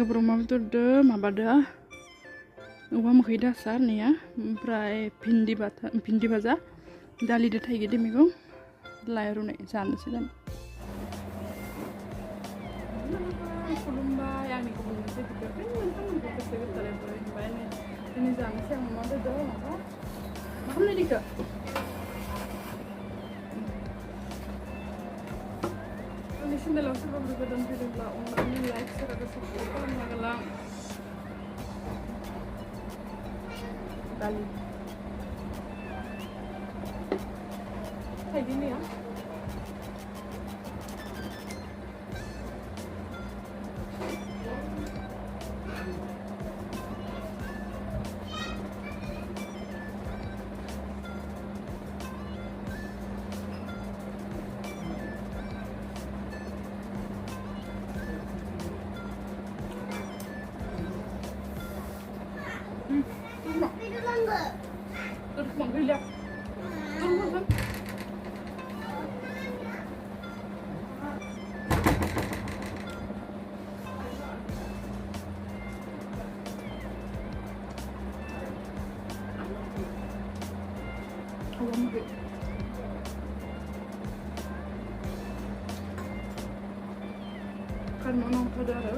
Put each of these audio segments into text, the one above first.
लोगोफोर अमा बेदरदो माबादो औवा मोखै दासार नैया ओमफ्राय भिन्दि भाजा दालिदो थाइगिरदो मैगं लाइ रुनाय जानोसैगोन खुलुमबाय आंनिखौ बुंनोसै भिडिअखौ नोंथांमोनखौ गोसो गोथारै बरायबाय दिनै जानोसै आं अमा बेदर माबा मा खालामनाय दिखौ आंनि चेनेलाव सोरबाफोर गोदान फैदोंब्ला अननानै लाइक शेयार आरो साबस्क्राइब खालामना गालां दालि थाइगिरनिया Terus manggil dia. Turun kan? Awam manggil. Kan mau saudara,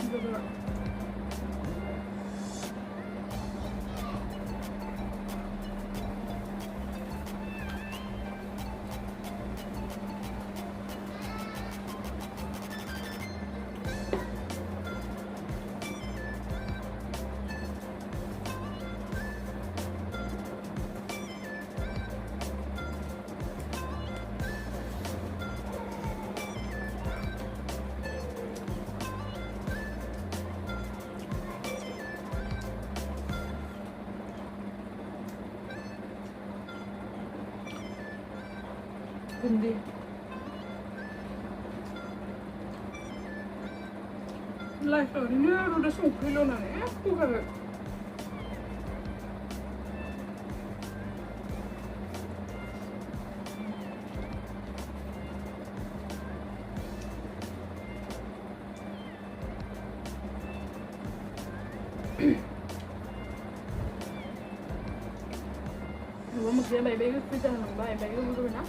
saudara. Hindi. Life ini udah sukri lo nane, aku kan. Gua mesti baik-baik kerja nang baik-baik dulu na.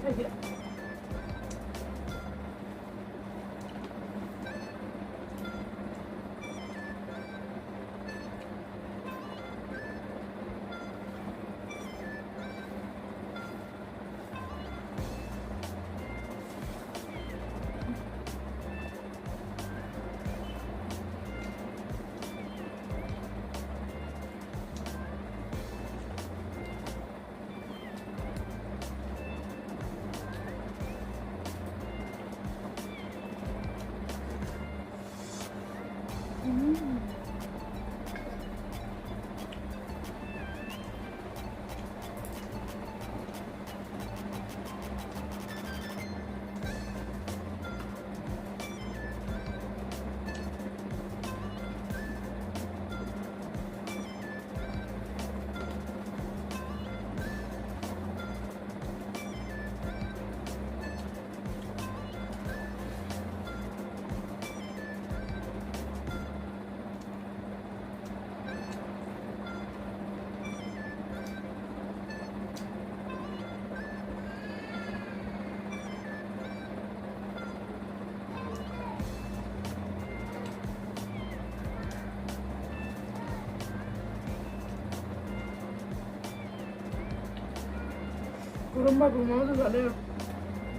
Iya. गरमबाबो अमा बेदर जादों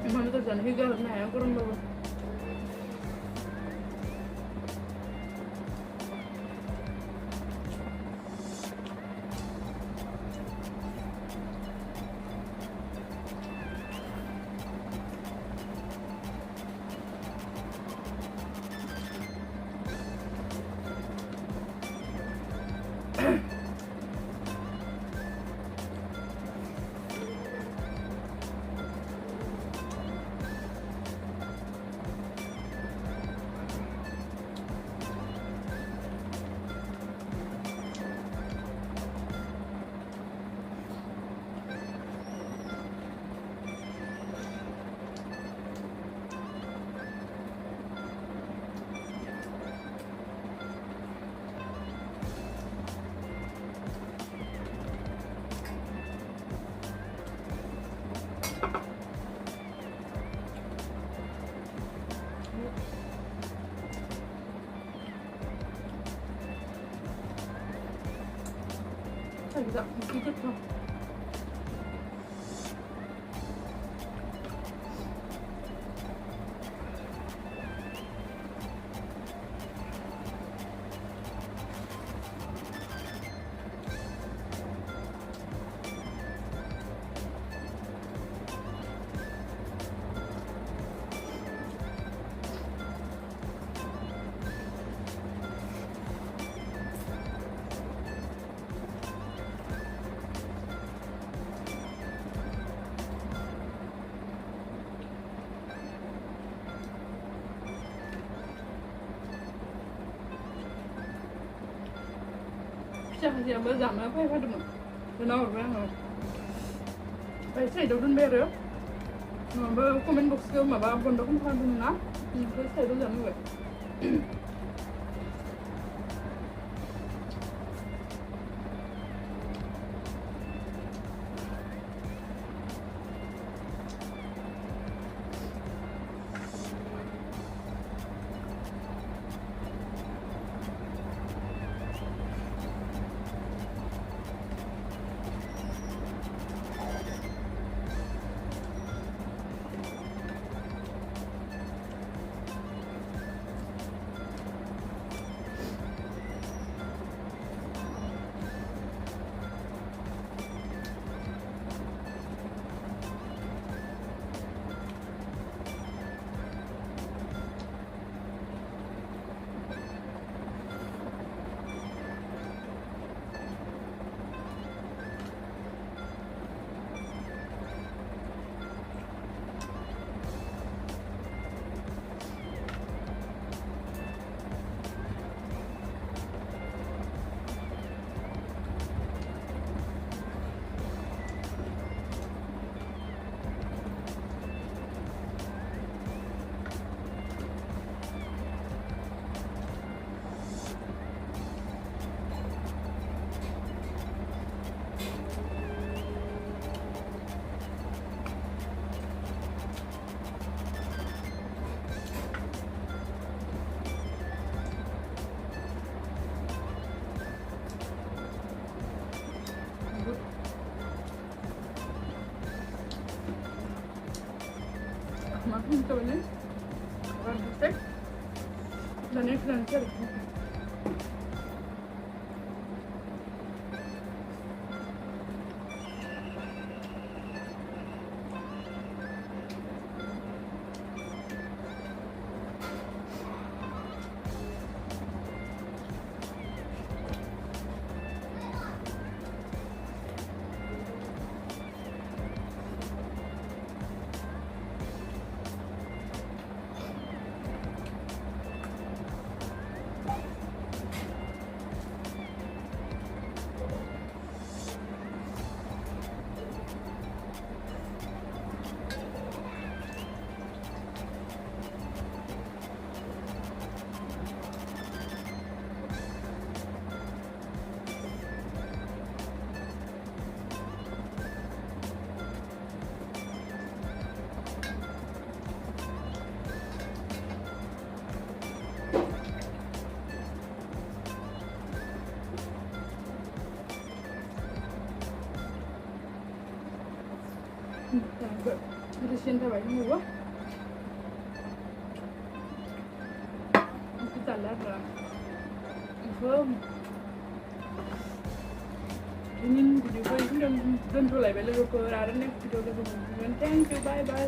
अमा बेदर जानायखौ गारनो हाया गरमबाबो 자기가 이겼다. फिसाखासे आंबो जानो फैफादोंमोन होना हरबाय आङो ओमफ्राय साइडआव दोनबाय आरो नङाबा कमेन्ट बक्सखौ माबा बन्द' खालामदोंमोन ना ओमफ्राय साइडआव जानो होबाय Makin itu ini, orang besar, dan ini lancar. जागोन गोदोसिन थाबाय न'आवबो ओंख्रि जाला आरो बेखौ दिनैनि भिडिअखौ बेखिनियावनो दोनथ'लायबाय लोगोफोर आरो नेक्स्ट भिडिअ लोगो मोनफिनगोन थेंक इउ बाय बाय